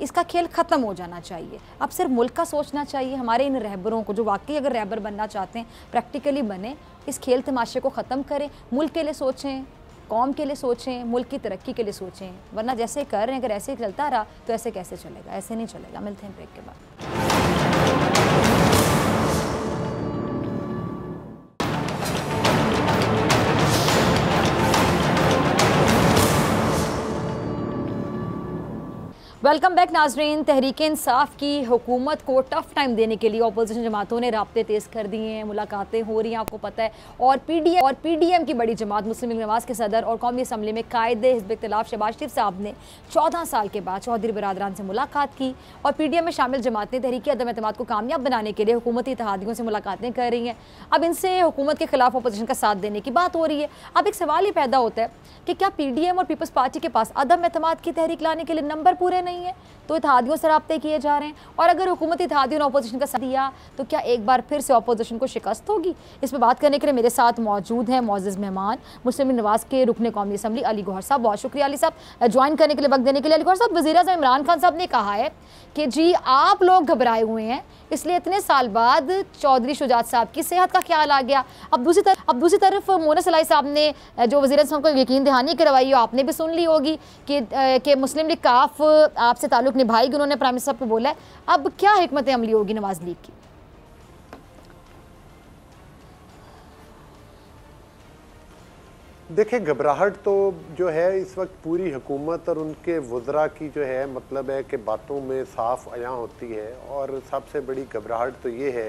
इसका खेल ख़त्म हो जाना चाहिए। अब सिर्फ मुल्क का सोचना चाहिए। हमारे इन रहबरों को जो वाकई अगर रहबर बनना चाहते हैं प्रैक्टिकली बने, इस खेल तमाशे को ख़त्म करें, मुल्क के लिए सोचें, कौम के लिए सोचें, मुल्क की तरक्की के लिए सोचें। वरना जैसे कर रहे हैं अगर ऐसे चलता रहा तो ऐसे कैसे चलेगा, ऐसे नहीं चलेगा। मिलते हैं ब्रेक के बाद। वेलकम बैक नाजरीन। तहरीक इंसाफ की हुकूमत को टफ टाइम देने के लिए अपोजिशन जमातों ने राब्ते तेज़ कर दिए हैं, मुलाकातें हो रही हैं आपको पता है। और पीडीएम की बड़ी जमात मुस्लिम लीग नवाज़ के सदर और कौमी असम्बली में कायदे हिज़्ब इख्तिलाफ शहबाज शरीफ साहब ने 14 साल के बाद चौधरी बरादरान से मुलाकात की और पीडीएम में शामिल जमातें तहरीक अदम एतमाद को कामयाब बनाने के लिए हुकूमती इत्तेहादियों से मुलाकातें कर रही हैं। अब इनसे हुकूमत के खिलाफ अपोजिशन का साथ देने की बात हो रही है। अब एक सवाल ही पैदा होता है कि क्या पीडीएम और पीपल्स पार्टी के पास अदम एतमाद की तहरीक लाने के लिए नंबर पूरे नहीं है, तो इत्तेहादियों से राब्ते किए जा रहे हैं। और अगर हुकूमती इत्तेहादियों ने अपोजिशन का साथ दिया तो क्या एक बार फिर से अपोजिशन को शिकस्त होगी? इस पर बात करने के लिए मेरे साथ मौजूद हैं मोअज़्ज़ज़ मेहमान मुस्लिम लीग नवाज़ के रुकने कौमी असम्बली अली गौहर साहब। बहुत शुक्रिया अली साहब ज्वाइन करने के लिए, वक्त देने के लिए। अली गौहर साहब, वज़ीर-ए-आज़म इमरान खान साहब ने कहा है कि जी आप लोग घबराए हुए हैं, इसलिए इतने साल बाद चौधरी शुजात साहब की सेहत का ख्याल आ गया। अब दूसरी तरफ मोना सलाई साहब ने जो वज़ीर-ए-आज़म को यकीन दहानी करवाई, आपने भी सुन ली होगी कि मुस्लिम लीग काफ आपसे ताल्लुक़ निभाएगी, उन्होंने प्राइम मिनिस्टर साहब को बोला है। अब क्या हिकमत अमली होगी नवाज लीग की? देखिए, घबराहट तो जो है इस वक्त पूरी हुकूमत और उनके वज़रा की जो है मतलब है कि बातों में साफ अयां होती है। और सबसे बड़ी घबराहट तो ये है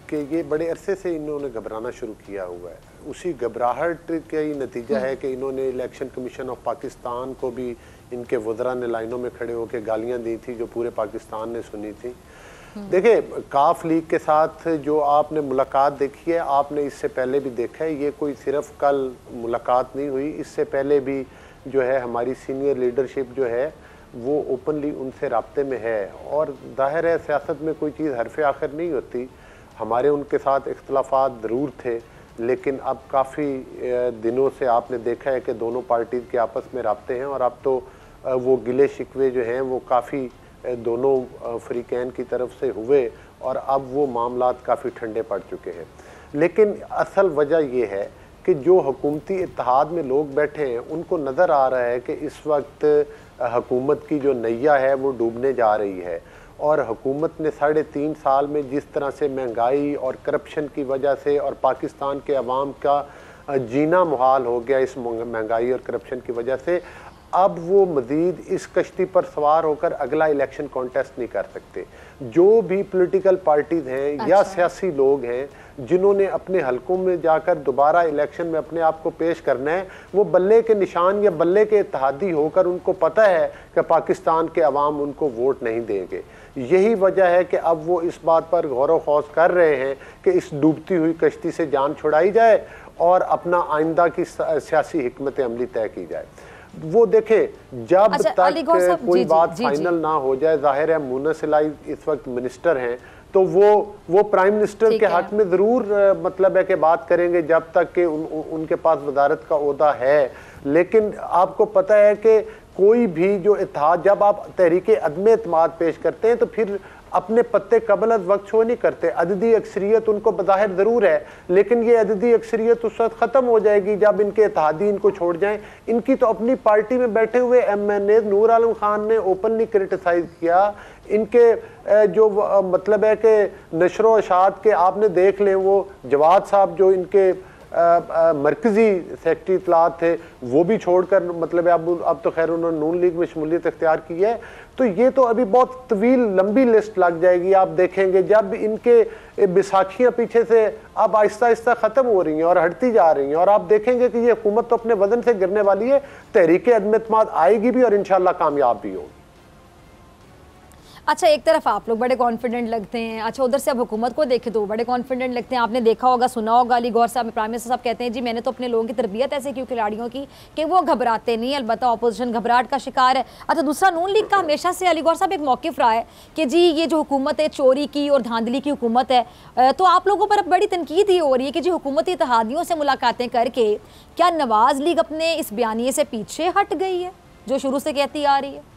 कि ये बड़े अरसे से इन्होंने घबराना शुरू किया हुआ है। उसी घबराहट का ही नतीजा है कि इन्होंने इलेक्शन कमीशन ऑफ पाकिस्तान को भी इनके वज़रा ने लाइनों में खड़े होकर गालियाँ दी थी, जो पूरे पाकिस्तान ने सुनी थी। देखिए, काफ लीग के साथ जो आपने मुलाकात देखी है, आपने इससे पहले भी देखा है, ये कोई सिर्फ कल मुलाकात नहीं हुई। इससे पहले भी जो है हमारी सीनियर लीडरशिप जो है वो ओपनली उनसे राब्ते में है। और जाहिर है सियासत में कोई चीज़ हरफ आखिर नहीं होती। हमारे उनके साथ इख्तलाफात ज़रूर थे, लेकिन अब काफ़ी दिनों से आपने देखा है कि दोनों पार्टी के आपस में राब्ते हैं। और अब तो वो गिले शिकवे जो हैं वो काफ़ी दोनों फ़रीक़ैन की तरफ से हुए और अब वो मामलात काफ़ी ठंडे पड़ चुके हैं। लेकिन असल वजह ये है कि जो हुकूमती इत्तेहाद में लोग बैठे हैं उनको नज़र आ रहा है कि इस वक्त हुकूमत की जो नैया है वो डूबने जा रही है। और हुकूमत ने 3.5 साल में जिस तरह से महंगाई और करप्शन की वजह से और पाकिस्तान के अवाम का जीना मुहाल हो गया इस महंगाई और करप्शन की वजह से, अब वो मज़ीद इस कश्ती पर सवार होकर अगला इलेक्शन कॉन्टेस्ट नहीं कर सकते। जो भी पॉलिटिकल पार्टीज़ हैं या सियासी लोग हैं जिन्होंने अपने हलकों में जाकर दोबारा इलेक्शन में अपने आप को पेश करना है, वो बल्ले के निशान या बल्ले के इत्तेहादी होकर उनको पता है कि पाकिस्तान के अवाम उनको वोट नहीं देंगे। यही वजह है कि अब वो इस बात पर गौर व खौज कर रहे हैं कि इस डूबती हुई कश्ती से जान छुड़ाई जाए और अपना आइंदा की सियासी हिकमत अमली तय की जाए। वो देखें, जब तक कोई बात फाइनल ना हो जाए, जाहिर है मुनस इलाही इस वक्त मिनिस्टर हैं, तो वो प्राइम मिनिस्टर के हक में ज़रूर मतलब है कि बात करेंगे जब तक कि उनके पास वजारत का ओहदा है। लेकिन आपको पता है कि कोई भी जो इत्तेहाद, जब आप तहरीक अदम एतमाद पेश करते हैं तो फिर अपने पत्ते कबल अज़ वक्त शो नहीं करते। अददी अक्सरियत उनको बज़ाहिर ज़रूर है, लेकिन ये अददी अक्सरियत उस वक्त ख़त्म हो जाएगी जब इनके इत्तेहादी इनको छोड़ जाएं। इनकी तो अपनी पार्टी में बैठे हुए MNA नूर आलम खान ने ओपनली क्रिटिसाइज़ किया इनके जो मतलब है कि नशरो अशात के, आपने देख लें वो जवाद साहब जो इनके मरकज़ी सेक्रेटरी इत्तलात थे वो भी छोड़कर मतलब अब तो खैर उन्होंने नून लीग में शमूलियत इख्तियार की है। तो ये तो अभी बहुत तवील लंबी लिस्ट लग जाएगी। आप देखेंगे जब इनके बैसाखियाँ पीछे से अब आहिस्ता आहिस्ता ख़त्म हो रही हैं और हटती जा रही हैं, और आप देखेंगे कि ये हुकूमत तो अपने वजन से गिरने वाली है। तहरीक अदम एतमाद आएगी भी और इंशाअल्लाह कामयाब भी होगी। अच्छा, एक तरफ आप लोग बड़े कॉन्फिडेंट लगते हैं, अच्छा उधर से अब हुकूमत को देखें तो बड़े कॉन्फिडेंट लगते हैं। आपने देखा होगा, सुना होगा, अली गौहर साहब, प्राइम मिनिस्टर साहब कहते हैं जी मैंने तो अपने लोगों की तरबियत ऐसे की खिलाड़ियों की कि वो घबराते नहीं, अलबत्ता अपोजिशन घबराहट का शिकार है। अच्छा, दूसरा नून लीग का हमेशा से अली गौहर साहब एक मौक़िफ़ रहा है कि जी ये जो हुकूमत है चोरी की और धांधली की हुकूमत है, तो आप लोगों पर अब बड़ी तनकीद ही हो रही है कि जी हुकूमती इत्तेहादियों से मुलाकातें करके क्या नवाज़ लीग अपने इस बयानिए से पीछे हट गई है जो शुरू से कहती आ रही है?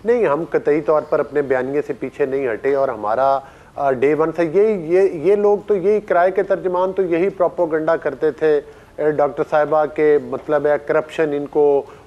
नहीं, हम कतई तौर पर अपने बयानिए से पीछे नहीं हटे और हमारा डे वन से ये लोग तो यही किराए के तर्जमान तो यही प्रोपोगंडा करते थे डॉक्टर साहिबा के मतलब है करप्शन इनको।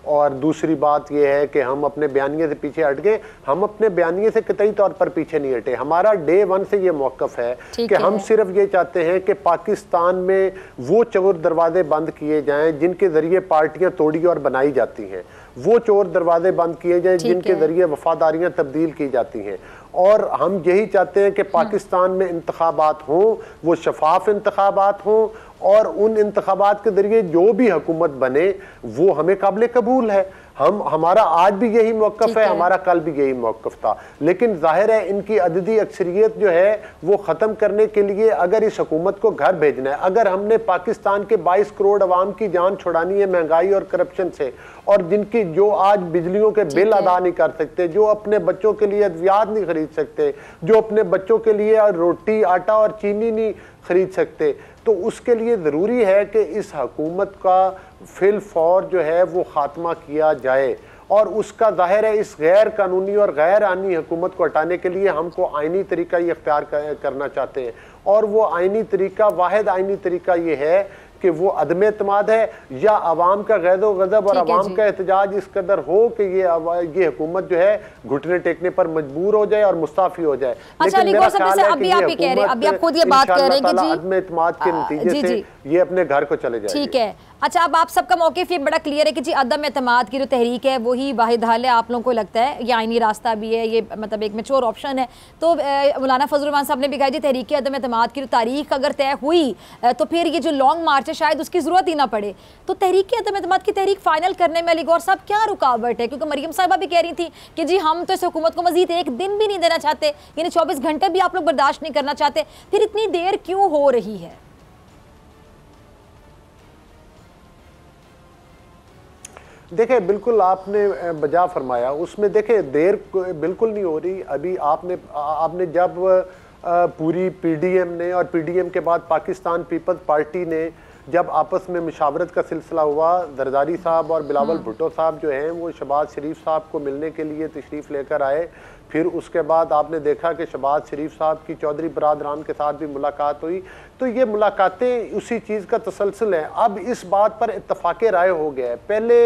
और दूसरी बात यह है कि हम अपने बयानिए से पीछे हट गए। हम अपने बयानिए से कतई तौर पर पीछे नहीं हटे। हमारा डे वन से ये मौक़िफ़ है कि हम सिर्फ ये चाहते हैं कि पाकिस्तान में वो चोर दरवाजे बंद किए जाएं जिनके ज़रिए पार्टियां तोड़ी और बनाई जाती हैं, वो चोर दरवाजे बंद किए जाएं जिनके ज़रिए वफादारियां तब्दील की जाती हैं। और हम यही चाहते हैं कि पाकिस्तान में इंतखाबात हों, वो शफाफ इंतखाबात हों, और उन इंतखाबात के ज़रिए जो भी हुकूमत बने वो हमें काबिल कबूल है। हमारा आज भी यही मौक़िफ़ है, हमारा कल भी यही मौक़िफ़ था। लेकिन जाहिर है इनकी अददी अक्सरियत जो है वो ख़त्म करने के लिए अगर इस हुकूमत को घर भेजना है, अगर हमने पाकिस्तान के 22 करोड़ अवाम की जान छुड़ानी है महंगाई और करप्शन से, और जिनकी जो आज बिजलियों के बिल अदा नहीं कर सकते, जो अपने बच्चों के लिए अद्वियात नहीं खरीद सकते, जो अपने बच्चों के लिए रोटी आटा और चीनी नहीं खरीद सकते, तो उसके लिए ज़रूरी है कि इस हुकूमत का फिल फौर जो है वो ख़ात्मा किया जाए। और उसका ज़ाहिर है इस गैर कानूनी और गैर आनी हुकूमत को हटाने के लिए हमको आइनी तरीका ये इख्तियार करना चाहते हैं। और वो आइनी तरीका, वाहिद आइनी तरीका ये है कि वो अदम एतमाद है या अवाम का गैज़ो गज़ब और अवाम का एहतजाज इस कदर हो कि ये हुकूमत जो है घुटने टेकने पर मजबूर हो जाए और मुस्ताफी हो जाए। अच्छा, लेकिन मेरा ख्याल है कि अभी आप खुद ये बात कह रहे हैं कि अदम एतमाद के नतीजे से ये अपने घर को चले जाए। ठीक है, अच्छा, अब आप सबका मौक़िफ़ ये बड़ा क्लियर है कि जी अदम एतमाद की जो तहरीक है वही वाहिद हल है, आप लोगों को लगता है ये आईनी रास्ता भी है, ये मतलब एक मैच्योर ऑप्शन है। तो मौलाना फजल रहमान साहब ने भी कहा जी तहरीक अदम एतमाद की जो तारीख अगर तय हुई तो फिर ये जो लॉन्ग मार्च है शायद उसकी ज़रूरत ही ना पड़े। तो तहरीक अदम एतमाद की तहरीक फाइनल करने में अली गौर साहब क्या रुकावट है? क्योंकि मरियम साहिबा भी कह रही थी कि जी हम तो इस हुकूमत को मजीद एक दिन भी नहीं देना चाहते, यानी 24 घंटे भी आप लोग बर्दाश्त नहीं करना चाहते, फिर इतनी देर क्यों हो रही है? देखिए, बिल्कुल आपने बजा फरमाया, उसमें देखिए देर बिल्कुल नहीं हो रही। अभी आपने जब पूरी पीडीएम ने और पीडीएम के बाद पाकिस्तान पीपल्स पार्टी ने जब आपस में मुशावरत का सिलसिला हुआ, जरदारी साहब और बिलावल भुट्टो साहब जो हैं वो शहबाज शरीफ साहब को मिलने के लिए तशरीफ़ लेकर आए। फिर उसके बाद आपने देखा कि शहबाज शरीफ साहब की चौधरी बरादरान के साथ भी मुलाकात हुई। तो ये मुलाकातें उसी चीज़ का तसलसल है। अब इस बात पर इत्तफाक़ राय हो गया है। पहले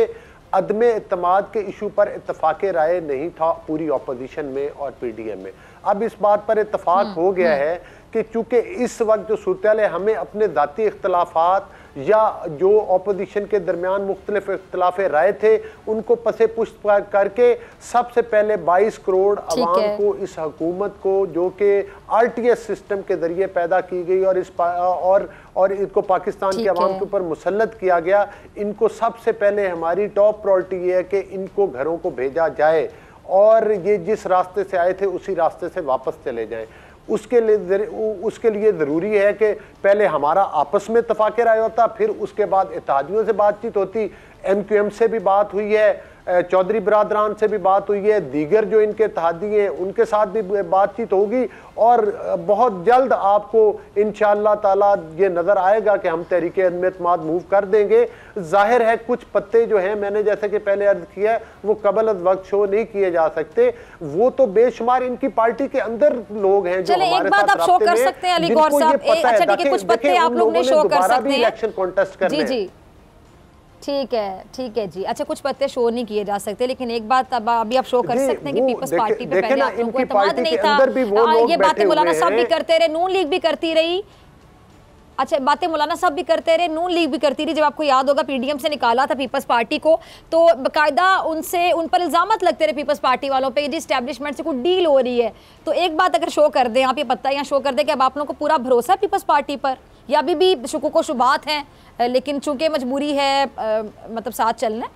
अदम एतमाद के इशू पर इत्तफाक़ राय नहीं था पूरी अपोजिशन में और पीडीएम में। अब इस बात पर इत्तफाक हो गया है कि चूंकि इस वक्त जो सूरत है हमें अपने ज़ाती इख्तलाफात या जो अपोजिशन के दरमियान मुख्तलिफ इख्तलाफ राय थे उनको पसे पुष्ट करके सबसे पहले 22 करोड़ अवाम को इस हुकूमत को जो कि आरटीएस सिस्टम के जरिए पैदा की गई और इनको पाकिस्तान के अवाम के ऊपर मुसल्लत किया गया, इनको सबसे पहले हमारी टॉप प्रायोरिटी ये है कि इनको घरों को भेजा जाए और ये जिस रास्ते से आए थे उसी रास्ते से वापस चले जाएं। उसके लिए ज़रूरी है कि पहले हमारा आपस में इत्तफाक़ राय होता, फिर उसके बाद इत्तेहादियों से बातचीत होती, एमक्यूएम से भी बात हुई है, चौधरी बरादरान से भी बात हुई है, दीगर जो इनके इत्तेहादी हैं उनके साथ भी बातचीत होगी और बहुत जल्द आपको इंशाअल्लाह ताला ये नज़र आएगा कि हम तहरीक अदम एतमाद मूव कर देंगे। जाहिर है कुछ पत्ते जो हैं, मैंने जैसे कि पहले अर्ज किया, वो कबल अज़ वक्त शो नहीं किए जा सकते। वो तो बेशुमार इनकी पार्टी के अंदर लोग हैं जो हमारे साथ राब्ते में, जिनको ये पता है देखिए उन लोगों ने दोबारा भी इलेक्शन कॉन्टेस्ट करने हैं। ठीक है जी। अच्छा, कुछ पत्ते शो नहीं किए जा सकते, लेकिन एक बात अब अभी आप शो कर सकते हैं कि पीपल्स पार्टी पे पहले आप लोगों को एतमाद नहीं था। ये बातें मौलाना साहब भी करते रहे, नून लीग भी करती रही। अच्छा, बातें मौलाना साहब भी करते रहे, नून लीग भी करती रही। जब आपको याद होगा पीडीएम से निकाला था पीपल्स पार्टी को तो बाकायदा उन पर इल्जामत लगते रहे पीपल्स पार्टी वालों पे, जी एस्टैब्लिशमेंट से कोई डील हो रही है। तो एक बात अगर शो कर दें आप, ये पत्ता यहाँ शो कर दें कि अब आप लोगों को पूरा भरोसा है पीपल्स पार्टी पर, या अभी भी शुकूक व शुबात हैं लेकिन चूंकि मजबूरी है मतलब साथ चलना?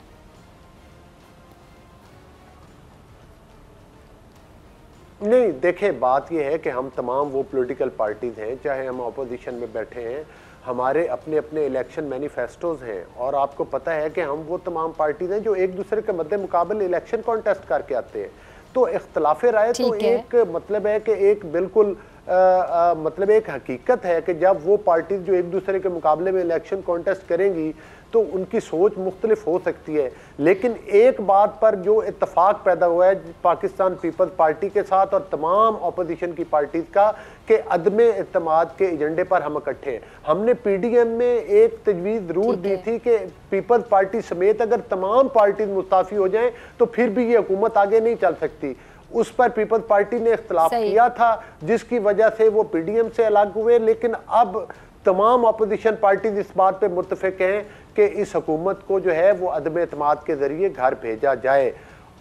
नहीं, देखें बात यह है कि हम तमाम वो पॉलिटिकल पार्टीज़ हैं, चाहे हम अपोजिशन में बैठे हैं, हमारे अपने अपने इलेक्शन मैनिफेस्टोज हैं और आपको पता है कि हम वो तमाम पार्टीज़ हैं जो एक दूसरे के मद्दे मुकाबले इलेक्शन कॉन्टेस्ट करके आते हैं। तो इख्तलाफ राय तो एक मतलब है कि एक बिल्कुल मतलब एक हकीकत है कि जब वो पार्टीज जो एक दूसरे के मुकाबले में इलेक्शन कॉन्टेस्ट करेंगी तो उनकी सोच मुख्तलिफ हो सकती है, लेकिन एक बात पर जो इत्तफाक पैदा हुआ है पाकिस्तान पीपल्स पार्टी के साथ और तमाम अपोजिशन की पार्टीज का कि अदम एतमाद के एजेंडे पर हम इकट्ठे हैं। हमने पीडीएम में एक तजवीज़ ज़रूर दी थी कि पीपल्स पार्टी समेत अगर तमाम पार्टीज मुस्ताफ़ी हो जाएं तो फिर भी ये हुकूमत आगे नहीं चल सकती। उस पर पीपल्स पार्टी ने इख्तलाफ किया था जिसकी वजह से वो पीडीएम से अलग हुए, लेकिन अब तमाम अपोजिशन पार्टीज इस बात पे मुत्तफिक हैं कि इस हुकूमत को जो है वो अदम एतमाद के जरिए घर भेजा जाए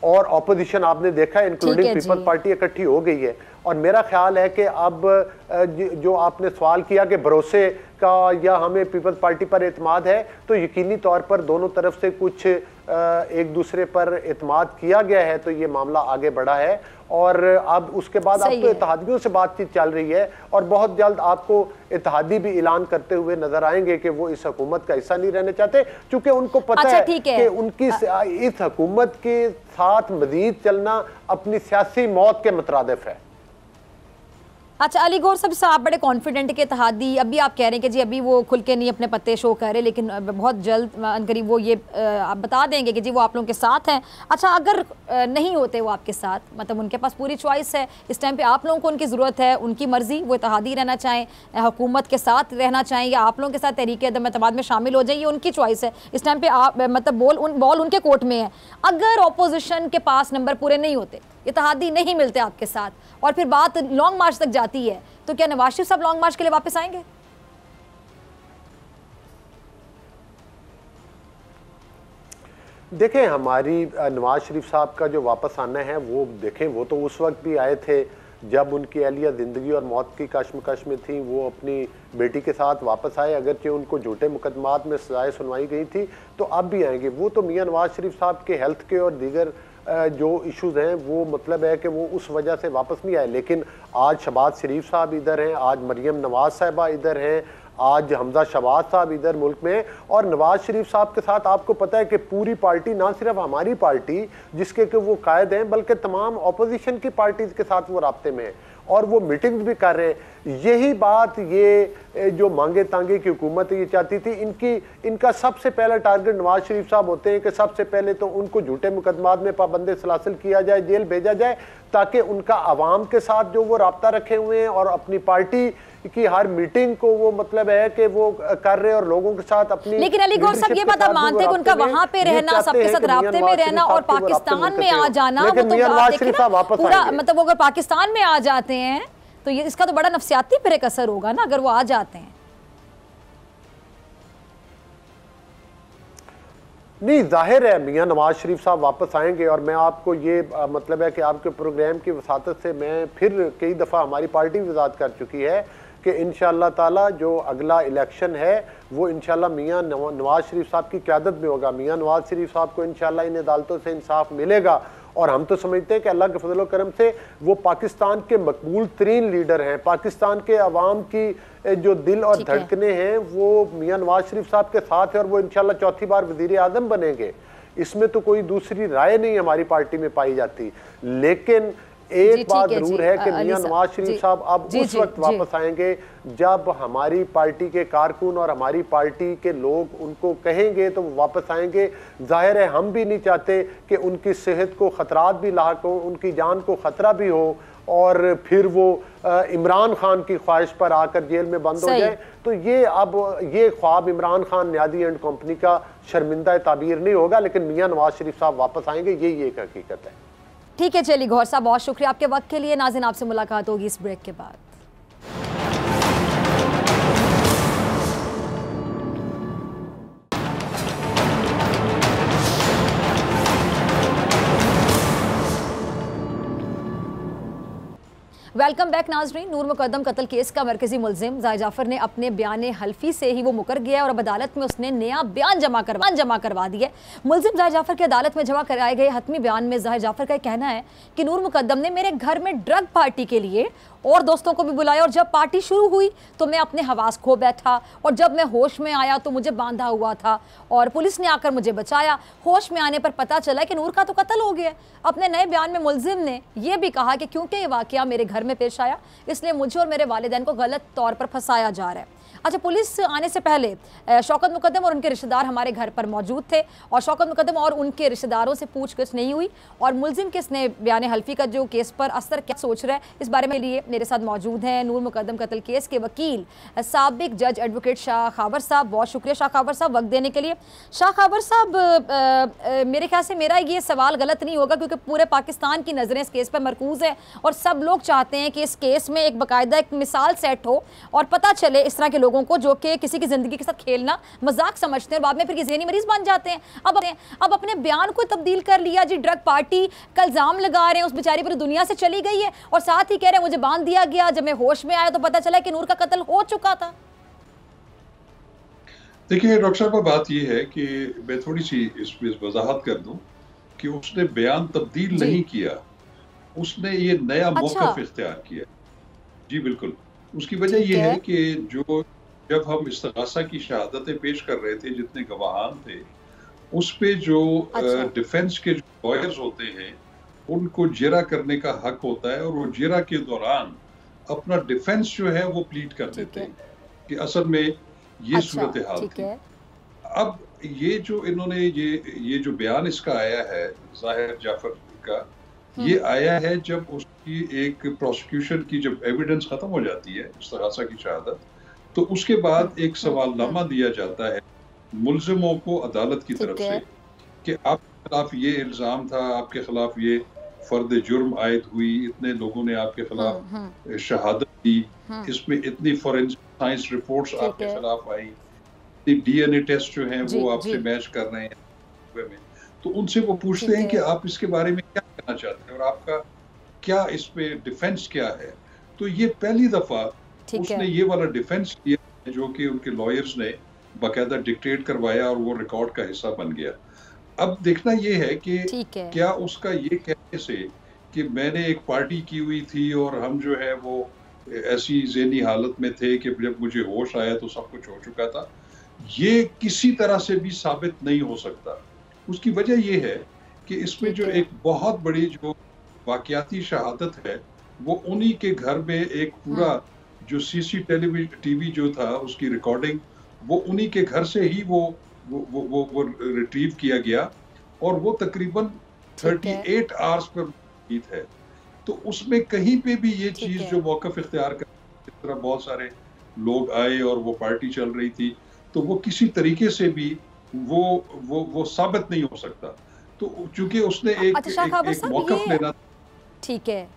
और अपोजिशन आपने देखा इंक्लूडिंग पीपल्स पार्टी इकट्ठी हो गई है। और मेरा ख्याल है कि अब जो आपने सवाल किया कि भरोसे का या हमें पीपल्स पार्टी पर एतमाद है, तो यकीनी तौर पर दोनों तरफ से कुछ एक दूसरे पर एतमाद किया गया है, तो ये मामला आगे बढ़ा है और अब उसके बाद अब तो इत्तेहादियों से बातचीत चल रही है और बहुत जल्द आपको इत्तेहादी भी ऐलान करते हुए नजर आएंगे कि वो इस हुकूमत का हिस्सा नहीं रहने चाहते, क्योंकि उनको पता है कि उनकी इस हुकूमत के साथ मजीद चलना अपनी सियासी मौत के मुतरादिफ है। अच्छा अली गौर साहब, आप बड़े कॉन्फिडेंट के इत्तेहादी, अभी आप कह रहे हैं कि जी अभी वो खुल के नहीं अपने पत्ते शो कर रहे, लेकिन बहुत जल्द करीब वो ये आप बता देंगे कि जी वो आप लोगों के साथ हैं। अच्छा अगर नहीं होते वो आपके साथ, मतलब उनके पास पूरी चॉइस है, इस टाइम पे आप लोगों को उनकी ज़रूरत है, उनकी मर्ज़ी, वो इत्तेहादी रहना चाहें, हुकूमत के साथ रहना चाहें या आप लोगों के साथ तहरीक अदम एतमाद में शामिल हो जाए, ये उनकी चॉइस है। इस टाइम पे आप मतलब बॉल उनके कोर्ट में है। अगर अपोजिशन के पास नंबर पूरे नहीं होते, इत्तेहादी नहीं मिलते आपके साथ और फिर बात लॉन्ग मार्च तक जाती है, तो क्या नवाज शरीफ साहब लॉन्ग मार्च के लिए वापस आएंगे? देखें, हमारी नवाज शरीफ साहब का जो वापस आना है वो देखें, वो तो उस वक्त भी आए थे जब उनकी अहलिया ज़िंदगी और मौत की कश्मकश में थी। वो अपनी बेटी के साथ वापस आए, अगरचे उनको झूठे मुकदमात में सजाएं सुनवाई गई थी, तो अब भी आएंगे। वो तो मियां नवाज शरीफ साहब के हेल्थ के और दीगर जो इश्यूज़ हैं वो मतलब है कि वो उस वजह से वापस नहीं आए। लेकिन आज शहबाज शरीफ साहब इधर हैं, आज मरियम नवाज साहिबा इधर हैं, आज हमजा शहबाज साहब इधर मुल्क में, और नवाज शरीफ साहब के साथ आपको पता है कि पूरी पार्टी, ना सिर्फ हमारी पार्टी जिसके कि वो कायद हैं, बल्कि तमाम अपोजिशन की पार्टीज के साथ वो राब्ते में हैं और वो मीटिंग्स भी कर रहे हैं। यही बात ये जो मांगे तांगे की हुकूमत ये चाहती थी। इनका सबसे पहला टारगेट नवाज शरीफ साहब होते हैं कि सबसे पहले तो उनको झूठे मुकदमात में पाबंद सलासिल किया जाए, जेल भेजा जाए, ताकि उनका आवाम के साथ जो वो राब्ता रखे हुए हैं और अपनी पार्टी की हर मीटिंग को वो मतलब है कि वो कर रहे हैं और लोगों के साथ अपनी। लेकिन अली गौर साहब ये बात आप मानते हैं कि उनका वहां पे रहना, सबके साथ राब्ते में रहना और पाकिस्तान में आ जाना, वो तो आप देखें ना पूरा, मतलब अगर पाकिस्तान में आ जाते हैं तो ये इसका तो बड़ा नफ्सियाती फिर एक असर होगा ना अगर वो आ जाते हैं। नहीं, जाहिर है मियां नवाज शरीफ साहब वापस आएंगे और मैं आपको ये मतलब है कि आपके प्रोग्राम की वसातत से मैं फिर कई दफ़ा हमारी पार्टी वजात कर चुकी है कि इंशाअल्लाह ताला जो अगला इलेक्शन है वो इंशाअल्लाह मियां नवाज शरीफ साहब की क़यादत में होगा। मियां नवाज शरीफ साहब को इंशाअल्लाह इन अदालतों से इंसाफ मिलेगा और हम तो समझते हैं कि अल्लाह के फजल व करम से वो पाकिस्तान के मकबूल तरीन लीडर हैं। पाकिस्तान के अवाम की जो दिल और धड़कने हैं वो मियां नवाज शरीफ साहब के साथ है और वो इंशाअल्लाह चौथी बार वज़ीर आज़म बनेंगे। इसमें तो कोई दूसरी राय नहीं हमारी पार्टी में पाई जाती। लेकिन एक बात जरूर है कि मियां नवाज शरीफ साहब अब उस वक्त वापस आएंगे जब हमारी पार्टी के कारकुन और हमारी पार्टी के लोग उनको कहेंगे तो वो वापस आएंगे। जाहिर है हम भी नहीं चाहते कि उनकी सेहत को खतरात भी लाक हो, उनकी जान को खतरा भी हो और फिर वो इमरान खान की ख्वाहिश पर आकर जेल में बंद हो जाए। तो ये ख्वाब इमरान खान न्यादी एंड कंपनी का शर्मिंदा ताबीर नहीं होगा, लेकिन मियां नवाज शरीफ साहब वापस आएंगे, यही एक हकीकत है। ठीक है चलिए गौर साहब, बहुत शुक्रिया आपके वक्त के लिए। नाज़रीन आपसे मुलाकात होगी इस ब्रेक के बाद। वेलकम बैक नाजरीन। नूर मुकद्दम कत्ल केस का मरकजी मुलजिम ज़ाहिर जाफर ने अपने बयान हल्फी से ही वो मुकर गया और अब अदालत में उसने नया बयान जमा करवा दिया। मुलजिम ज़ाहिर जाफर के अदालत में जमा कराए गए हतमी बयान में ज़ाहिर जाफर का कहना है कि नूर मुकद्दम ने मेरे घर में ड्रग पार्टी के लिए और दोस्तों को भी बुलाया और जब पार्टी शुरू हुई तो मैं अपने हवास खो बैठा और जब मैं होश में आया तो मुझे बांधा हुआ था और पुलिस ने आकर मुझे बचाया। होश में आने पर पता चला कि नूर का तो कत्ल हो गया। अपने नए बयान में मुलजिम ने यह भी कहा कि क्योंकि ये वाकया मेरे घर में पेश आया इसलिए मुझे और मेरे वालिदैन को गलत तौर पर फंसाया जा रहा है। अच्छा, पुलिस आने से पहले शौकत मुकद्दम और उनके रिश्तेदार हमारे घर पर मौजूद थे और शौकत मुकद्दम और उनके रिश्तेदारों से पूछगिछ नहीं हुई और मुलजिम के इसने बयान हल्फी का जो केस पर असर क्या सोच रहा है इस बारे में लिए मेरे साथ मौजूद हैं नूर मुकद्दम कत्ल केस के वकील साबिक जज एडवोकेट शाह खावर साहब। बहुत शुक्रिया शाह खावर साहब वक्त देने के लिए। शाह खावर साहब, मेरे ख्याल से मेरा ये सवाल गलत नहीं होगा क्योंकि पूरे पाकिस्तान की नज़रें इस केस पर मरकूज है और सब लोग चाहते हैं कि इस केस में एक बाकायदा एक मिसाल सेट हो और पता चले इस तरह के लोगों को जो कि किसी की जिंदगी के साथ खेलना मजाक समझते हैं और बाद में फिर ज़हनी मरीज बन जाते हैं। अब अपने बयान को तब्दील कर लिया जी, ड्रग पार्टी का इल्ज़ाम लगा रहे हैं, उस बेचारी पूरी दुनिया से चली गई है और साथ ही कह रहे हैं मुझे बांध दिया गया, जब मैं होश में आया तो पता चला कि नूर का कत्ल हो चुका था। देखिए डॉक्टर साहब, बात यह है कि मैं थोड़ी सी इसमें वजाहत कर दूं कि उसने बयान तब्दील नहीं किया, उसने ये नया मौक़िफ़ इख्तियार किया। जी बिल्कुल, उसकी वजह यह है कि जब हम इस्तिग़ासा की शहादतें पेश कर रहे थे, जितने गवाहान थे, उस पे जो डिफेंस के जो लॉयर्स होते हैं उनको जिरा करने का हक होता है और वो जिरा के दौरान अपना डिफेंस जो है वो प्लीड कर देते हैं कि असल में ये अच्छा, सूरत हाल ठीक थी। है। अब ये जो इन्होंने ये जो बयान इसका आया है ज़ाहिर जाफर का, ये आया है जब उसकी एक प्रोसिक्यूशन की जब एविडेंस खत्म हो जाती है इस्तग़ासा की शहादत, तो उसके बाद एक सवालनामा दिया जाता है मुल्ज़िमों को अदालत की तरफ से कि आपके खिलाफ ये इल्ज़ाम था, आपके खिलाफ ये फर्द जुर्म आयद हुई, इतने लोगों ने आपके खिलाफ शहादत दी, इसमें इतनी फॉरेंसिक साइंस रिपोर्ट्स आपके खिलाफ आई, डीएनए टेस्ट जो हैं वो आपसे मैच कर रहे हैं में, तो उनसे वो पूछते हैं कि आप इसके बारे में क्या कहना चाहते हैं और आपका क्या इस पे डिफेंस क्या है। तो ये पहली दफा उसने ये वाला डिफेंस किया जो कि उनके लॉयर्स ने बाकायदा डिक्टेट करवाया और वो रिकॉर्ड का हिस्सा बन गया। अब देखना ये है कि क्या उसका ये कहने से कि मैंने एक पार्टी की हुई थी और हम जो है वो ऐसी ज़हनी हालत में थे कि जब मुझे होश आया तो सब कुछ हो चुका था, ये किसी तरह से भी साबित नहीं हो सकता। उसकी वजह ये है कि इसमें जो एक बहुत बड़ी जो वाकयाती शहादत है वो उन्हीं के घर में एक पूरा जो टीवी जो था उसकी रिकॉर्डिंग वो उन्हीं के घर से ही वो रिट्रीव किया गया और वो तकरीबन 38 आवर्स पर गीत है। तो उसमें कहीं पे भी ये चीज जो मौक़िफ़ इख्तियार कर, इस तरह बहुत सारे लोग आए और वो पार्टी चल रही थी, तो वो किसी तरीके से भी वो साबित नहीं हो सकता। तो चूंकि उसने एक मौक़िफ़ लेना। ठीक है,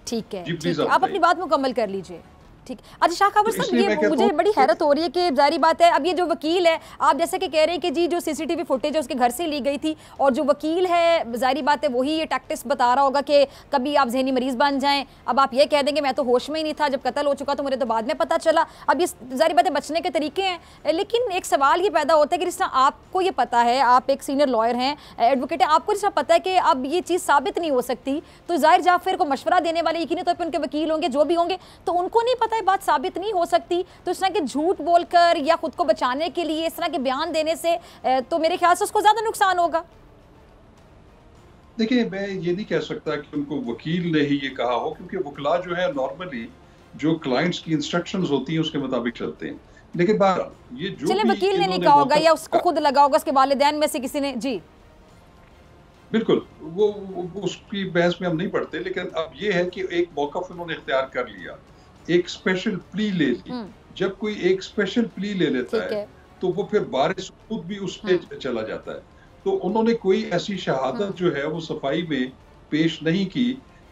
ठीक है, आप अपनी बात मुकम्मल कर लीजिए। ठीक। अच्छा शाह खबर साहब, ये मुझे बड़ी हैरत हो रही है कि जारी बात है, अब ये जो वकील है, आप जैसे कि कह रहे हैं कि जी जो सीसीटीवी फुटेज है उसके घर से ली गई थी, और जो वकील है जारी बात है वही ये टैक्टिक्स बता रहा होगा कि कभी आप जहनी मरीज बन जाएं। अब आप ये कह देंगे मैं तो होश में ही नहीं था, जब कत्ल हो चुका तो मुझे तो बाद में पता चला। अब ये जारी बात है बचने के तरीके हैं, लेकिन एक सवाल ये पैदा होता है कि जिस तरह आपको ये पता है, आप एक सीनियर लॉयर हैं, एडवोकेट है, आपको जिस तरह पता है कि अब ये चीज़ साबित नहीं हो सकती, तो ज़ाहिर जाफर को मशवरा देने वाले यकीनी तौर पर उनके वकील होंगे, जो भी होंगे, तो उनको नहीं पता है बात साबित नहीं हो सकती, तो इस तरह के झूठ बोलकर या खुद को बचाने के लिए इस तरह के बयान देने से तो मेरे ख्याल से उसको ज्यादा नुकसान होगा। देखिए, मैं ये नहीं कह सकता कि उनको वकील ने ही ये कहा हो, क्योंकि वकला जो है नॉर्मली जो क्लाइंट्स की इंस्ट्रक्शंस होती हैं उसके मुताबिक चलते हैं। लेकिन बार ये जो चलिए वकील ने नहीं कहा होगा या उसको खुद लगा होगा, उसके वालिदैन में से किसी ने। जी बिल्कुल, वो उसकी बहस में हम नहीं पढ़ते, लेकिन अब ये है कि एक मौक़िफ़ उन्होंने इख्तियार कर लिया, एक स्पेशल प्ली ले ली। जब कोई एक स्पेशल प्ली ले लेता है तो वो फिर बारे सबूत भी उस पे चला जाता है। तो उन्होंने कोई ऐसी शहादत जो है वो सफाई में पेश नहीं की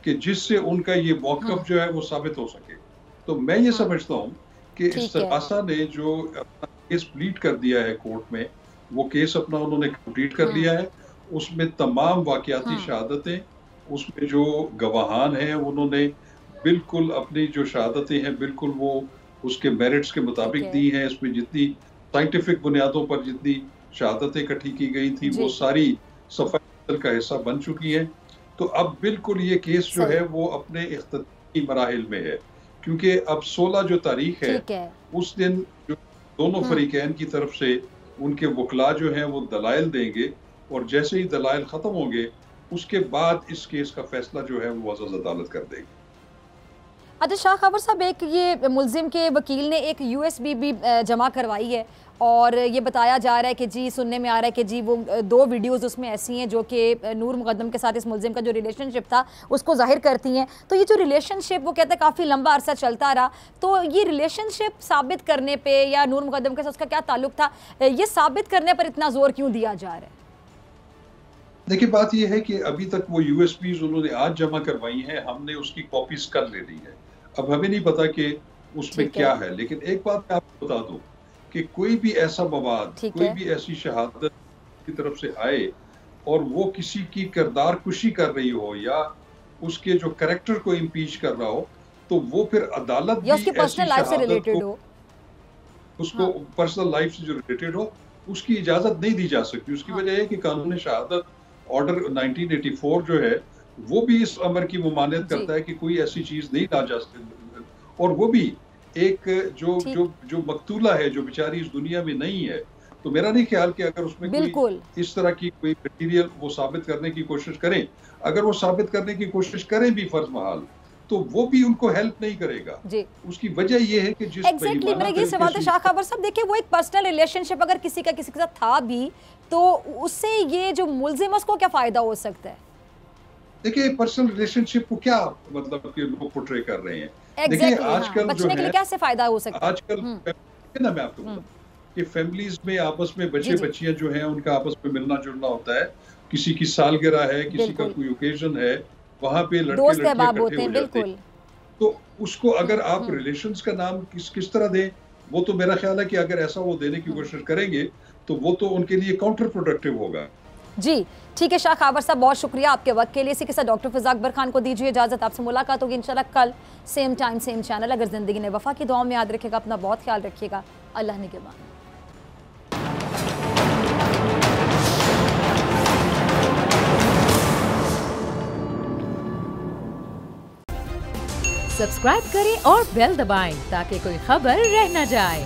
कि जिससे उनका ये मौक़िफ़ जो है वो साबित हो सके। तो मैं ये समझता हूँ कि इस्तग़ासा ने जो अपना केस प्लीट कर दिया है कोर्ट में, वो केस अपना उन्होंने कंप्लीट कर लिया है। उसमें तमाम वाक़याती शहादतें, उसमें जो गवाहान हैं उन्होंने बिल्कुल अपनी जो शहादतें हैं बिल्कुल वो उसके मेरिट्स के मुताबिक दी हैं। इसमें जितनी साइंटिफिक बुनियादों पर जितनी शहादतें इकट्ठी की गई थी वो सारी सफाई का हिस्सा बन चुकी हैं। तो अब बिल्कुल ये केस जो है वो अपने इख्तितामी मराहिल में है, क्योंकि अब 16 जो तारीख है उस दिन जो दोनों फरीकैन की तरफ से उनके वकला जो हैं वो दलाइल देंगे, और जैसे ही दलाइल खत्म होंगे उसके बाद इस केस का फैसला जो है वो अज़्ज़ अदालत कर देगी। अच्छा शाह खबर साहब, एक ये मुल्जिम के वकील ने एक USB भी जमा करवाई है और ये बताया जा रहा है कि जी सुनने में आ रहा है कि जी वो 2 वीडियोस उसमें ऐसी हैं जो कि नूर मुक़द्दम के साथ इस मुल्जिम का जो रिलेशनशिप था उसको जाहिर करती हैं। तो ये जो रिलेशनशिप वो कहते हैं काफ़ी लंबा अरसा चलता रहा, तो ये रिलेशनशिप साबित करने पे या नूर मुक़द्दम के साथ उसका क्या ताल्लुक था, ये साबित करने पर इतना जोर क्यों दिया जा रहा है? देखिए, बात यह है कि अभी तक वो USBs उन्होंने आज जमा करवाई हैं, हमने उसकी कॉपीज कर ले ली है। अब हमें नहीं पता कि उसमें क्या है, लेकिन एक बात मैं आपको बता दूं कि कोई भी ऐसा मवाद, कोई भी ऐसी शहादत की तरफ से आए और वो किसी की किरदार कुशी कर रही हो या उसके जो कैरेक्टर को इम्पीच कर रहा हो, तो वो फिर अदालत या उसकी पर्सनल लाइफ से रिलेटेड हो, उसको पर्सनल लाइफ से जो रिलेटेड हो, उसकी इजाजत नहीं दी जा सकती। उसकी वजह है कि कानून शहादत ऑर्डर 1984 जो है वो भी इस अमर की मुमानियत करता है कि कोई ऐसी चीज नहीं ला जा सकती, और वो भी एक जो मकतूला है, जो बेचारी इस दुनिया में नहीं है। तो मेरा नहीं ख्याल कि अगर उसमें कोई इस तरह की कोई मटीरियल वो साबित करने की कोशिश करें, अगर वो साबित करने की कोशिश करें भी फर्ज महाल, तो वो भी उनको हेल्प नहीं करेगा जी। उसकी वजह ये है कि जिस एग्जैक्टली मेरा ये सवाल था शाह खबर साहब, देखिए वो एक पर्सनल रिलेशनशिप अगर किसी का किसी के साथ था भी तो उससे ये जो मुल्जिम उसको क्या फायदा हो सकता है? देखिए पर्सनल रिलेशनशिप को क्या मतलब कि लोग पोर्ट्रे कर रहे हैं। देखिए आजकल बचने के लिए कैसे फायदा हो सकता है? आजकल ना मैं आपको बताऊं कि फैमिलीज में आपस में बच्चे बच्चियां जो हैं उनका आपस में मिलना जुलना होता है, किसी की सालगिरह है, किसी का कोई ओकेजन है, वहां पे लड़के लड़कियां इकट्ठे हो जाते हैं। तो उसको अगर आप रिलेशंस का नाम किस तरह दें, वो तो मेरा ख्याल है कि अगर ऐसा वो देने की कोशिश करेंगे तो वो तो उनके लिए काउंटर प्रोडक्टिव होगा। जी ठीक है शाह खबर साहब, बहुत शुक्रिया आपके वक्त के लिए। इसी के साथ डॉक्टर फिजा अकबर खान को दीजिए इजाजत, आपसे मुलाकात होगी इंशाल्लाह कल सेम टाइम सेम चैनल। अगर जिंदगी ने वफा की दुआओं में याद रखेगा, अपना बहुत ख्याल रखिएगा। अल्लाह निगहबान। सब्सक्राइब करें और बेल दबाएं ताकि कोई खबर रह न जाए।